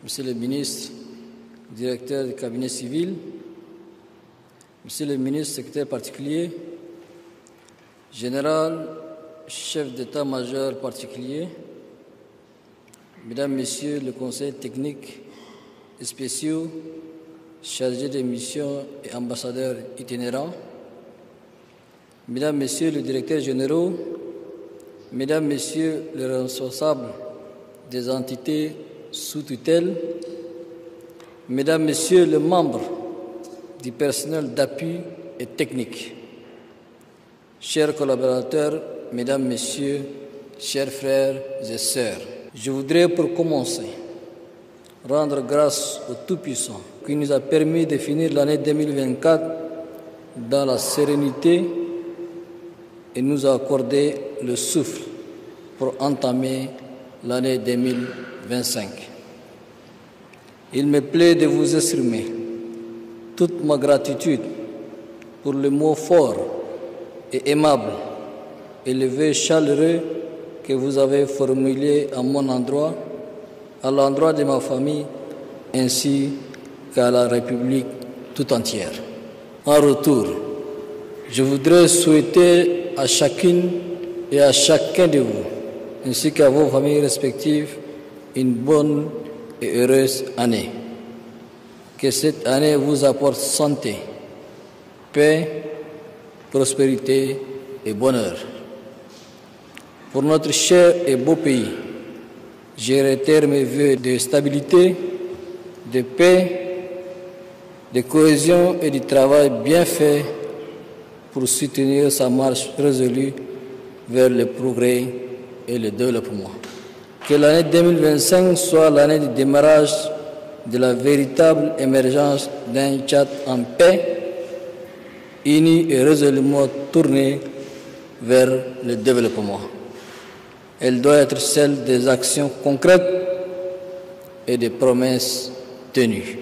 Monsieur le ministre, directeur du cabinet civil, Monsieur le ministre, secrétaire particulier, général, chef d'état-major particulier, Mesdames, Messieurs le conseil technique et spéciaux, chargés de missions et ambassadeurs itinérants, Mesdames, Messieurs les directeurs généraux, Mesdames, Messieurs les responsables des entités sous tutelle, Mesdames, Messieurs les membres du personnel d'appui et technique, chers collaborateurs, Mesdames, Messieurs, chers frères et sœurs, je voudrais pour commencer rendre grâce au Tout-Puissant qui nous a permis de finir l'année 2024 dans la sérénité et nous a accordé le souffle pour entamer l'année 2025. Il me plaît de vous exprimer toute ma gratitude pour le mot fort et aimable et le vœu chaleureux que vous avez formulé à mon endroit, à l'endroit de ma famille, ainsi qu'à la République tout entière. En retour, je voudrais souhaiter à chacune et à chacun de vous, ainsi qu'à vos familles respectives, une bonne et heureuse année. Que cette année vous apporte santé, paix, prospérité et bonheur. Pour notre cher et beau pays, je réitère mes vœux de stabilité, de paix, de cohésion et du travail bien fait pour soutenir sa marche résolue vers le progrès et le développement. Que l'année 2025 soit l'année du démarrage de la véritable émergence d'un Tchad en paix, uni et résolument tourné vers le développement. Elle doit être celle des actions concrètes et des promesses tenues.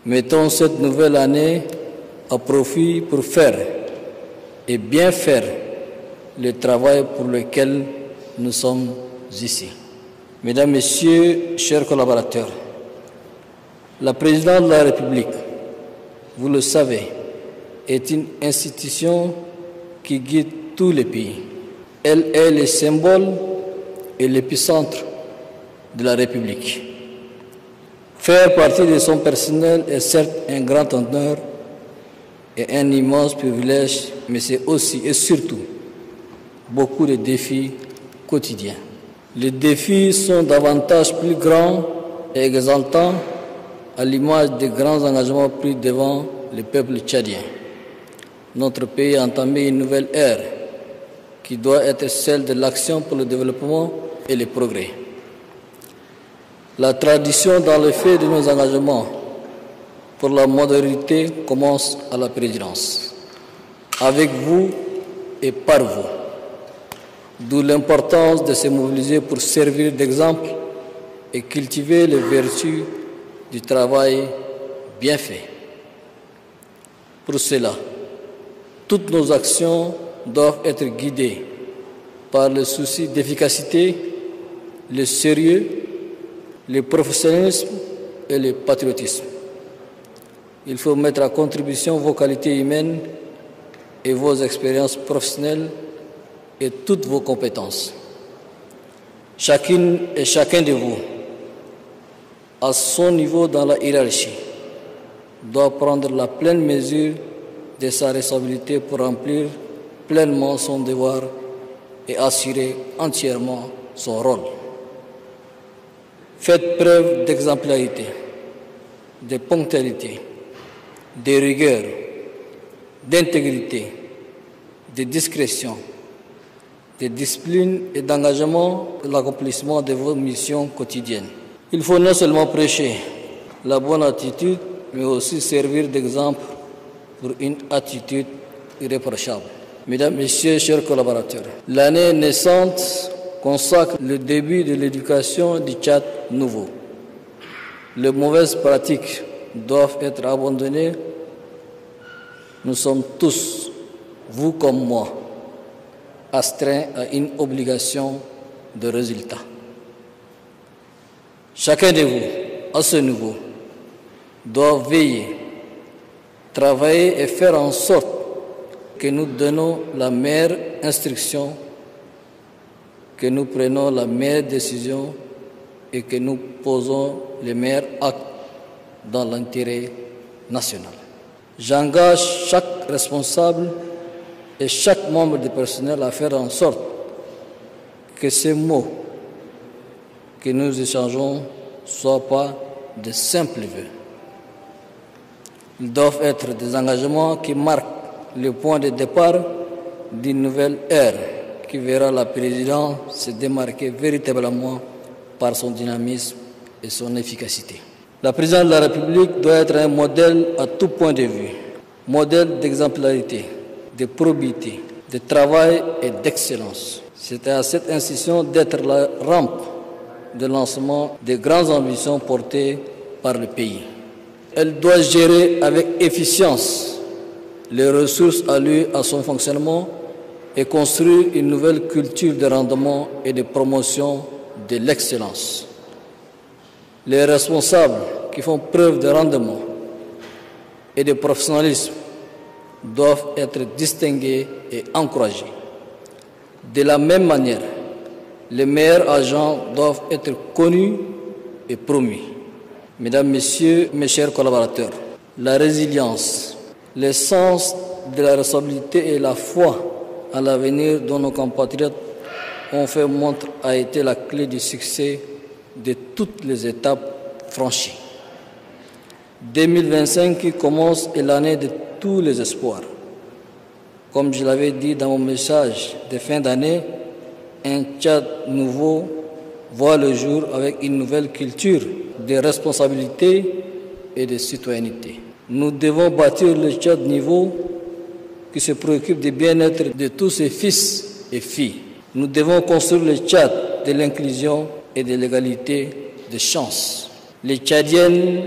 Mettons cette nouvelle année à profit pour faire et bien faire le travail pour lequel nous sommes ici. Mesdames, Messieurs, chers collaborateurs, la présidence de la République, vous le savez, est une institution qui guide tous les pays. Elle est le symbole et l'épicentre de la République. Faire partie de son personnel est certes un grand honneur et un immense privilège, mais c'est aussi et surtout beaucoup de défis quotidiens. Les défis sont davantage plus grands et exaltants à l'image des grands engagements pris devant le peuple tchadien. Notre pays a entamé une nouvelle ère qui doit être celle de l'action pour le développement et le progrès. La tradition dans le fait de nos engagements pour la modernité commence à la présidence, avec vous et par vous. D'où l'importance de se mobiliser pour servir d'exemple et cultiver les vertus du travail bien fait. Pour cela, toutes nos actions doivent être guidées par le souci d'efficacité, le sérieux, le professionnalisme et le patriotisme. Il faut mettre à contribution vos qualités humaines et vos expériences professionnelles et toutes vos compétences. Chacune et chacun de vous, à son niveau dans la hiérarchie, doit prendre la pleine mesure de sa responsabilité pour remplir pleinement son devoir et assurer entièrement son rôle. Faites preuve d'exemplarité, de ponctualité, de rigueur, d'intégrité, de discrétion, de discipline et d'engagement pour l'accomplissement de vos missions quotidiennes. Il faut non seulement prêcher la bonne attitude, mais aussi servir d'exemple pour une attitude irréprochable. Mesdames, Messieurs, chers collaborateurs, l'année naissante consacre le début de l'éducation du Tchad nouveau. Les mauvaises pratiques doivent être abandonnées. Nous sommes tous, vous comme moi, astreints à une obligation de résultat. Chacun de vous, à ce niveau, doit veiller, travailler et faire en sorte que nous donnons la meilleure instruction, que nous prenons la meilleure décision et que nous posons les meilleurs actes dans l'intérêt national. J'engage chaque responsable et chaque membre du personnel à faire en sorte que ces mots que nous échangeons ne soient pas de simples vœux. Ils doivent être des engagements qui marquent le point de départ d'une nouvelle ère qui verra la présidence se démarquer véritablement par son dynamisme et son efficacité. La présidence de la République doit être un modèle à tout point de vue, modèle d'exemplarité, de probité, de travail et d'excellence. C'est à cette institution d'être la rampe de lancement des grandes ambitions portées par le pays. Elle doit gérer avec efficience les ressources allouées à son fonctionnement et construire une nouvelle culture de rendement et de promotion de l'excellence. Les responsables qui font preuve de rendement et de professionnalisme doivent être distingués et encouragés. De la même manière, les meilleurs agents doivent être connus et promus. Mesdames, Messieurs, mes chers collaborateurs, la résilience, le sens de la responsabilité et la foi à l'avenir dont nos compatriotes ont fait montre a été la clé du succès de toutes les étapes franchies. 2025 qui commence est l'année de tous les espoirs. Comme je l'avais dit dans mon message de fin d'année, un Tchad nouveau voit le jour avec une nouvelle culture de responsabilité et de citoyenneté. Nous devons bâtir le Tchad nouveau qui se préoccupe du bien-être de tous ses fils et filles. Nous devons construire le Tchad de l'inclusion et de l'égalité des chances. Les Tchadiennes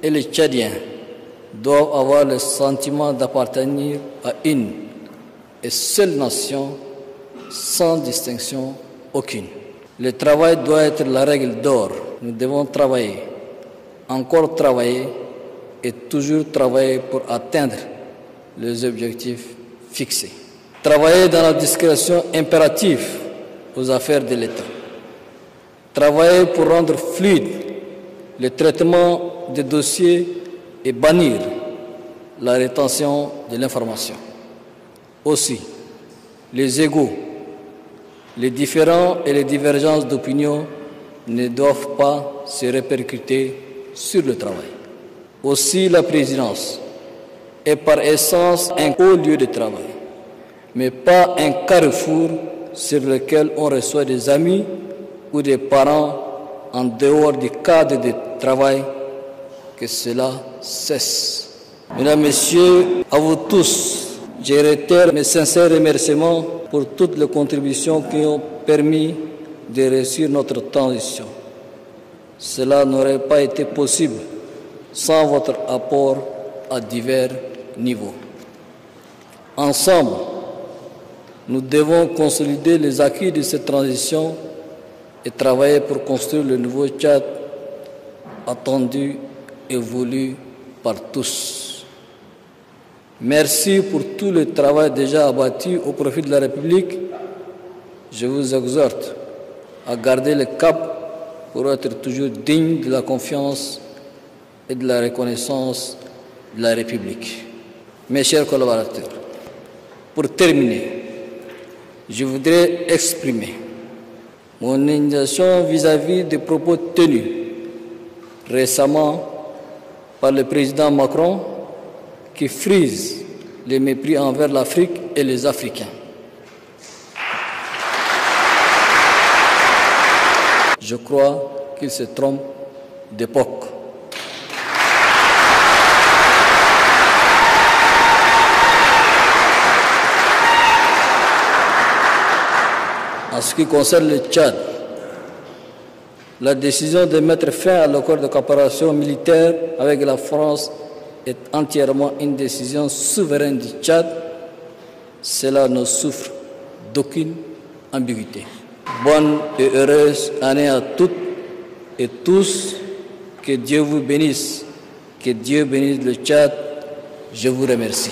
et les Tchadiens doivent avoir le sentiment d'appartenir à une et seule nation sans distinction aucune. Le travail doit être la règle d'or. Nous devons travailler, encore travailler et toujours travailler pour atteindre les objectifs fixés. Travailler dans la discrétion impérative aux affaires de l'État. Travailler pour rendre fluide le traitement des dossiers et bannir la rétention de l'information. Aussi, les égos, les différends et les divergences d'opinion ne doivent pas se répercuter sur le travail. Aussi, la présidence est par essence un haut lieu de travail, mais pas un carrefour sur lequel on reçoit des amis ou des parents en dehors du cadre de travail, que cela cesse. Mesdames, Messieurs, à vous tous, je réitère mes sincères remerciements pour toutes les contributions qui ont permis de réussir notre transition. Cela n'aurait pas été possible sans votre apport à divers niveaux. Ensemble, nous devons consolider les acquis de cette transition et travailler pour construire le nouveau Tchad attendu et voulu par tous. Merci pour tout le travail déjà abattu au profit de la République. Je vous exhorte à garder le cap pour être toujours digne de la confiance et de la reconnaissance de la République. Mes chers collaborateurs, pour terminer, je voudrais exprimer mon indignation vis-à-vis des propos tenus récemment par le président Macron qui frise les mépris envers l'Afrique et les Africains. Je crois qu'il se trompe d'époque. En ce qui concerne le Tchad, la décision de mettre fin à l'accord de coopération militaire avec la France est entièrement une décision souveraine du Tchad. Cela ne souffre d'aucune ambiguïté. Bonne et heureuse année à toutes et tous, que Dieu vous bénisse, que Dieu bénisse le Tchad. Je vous remercie.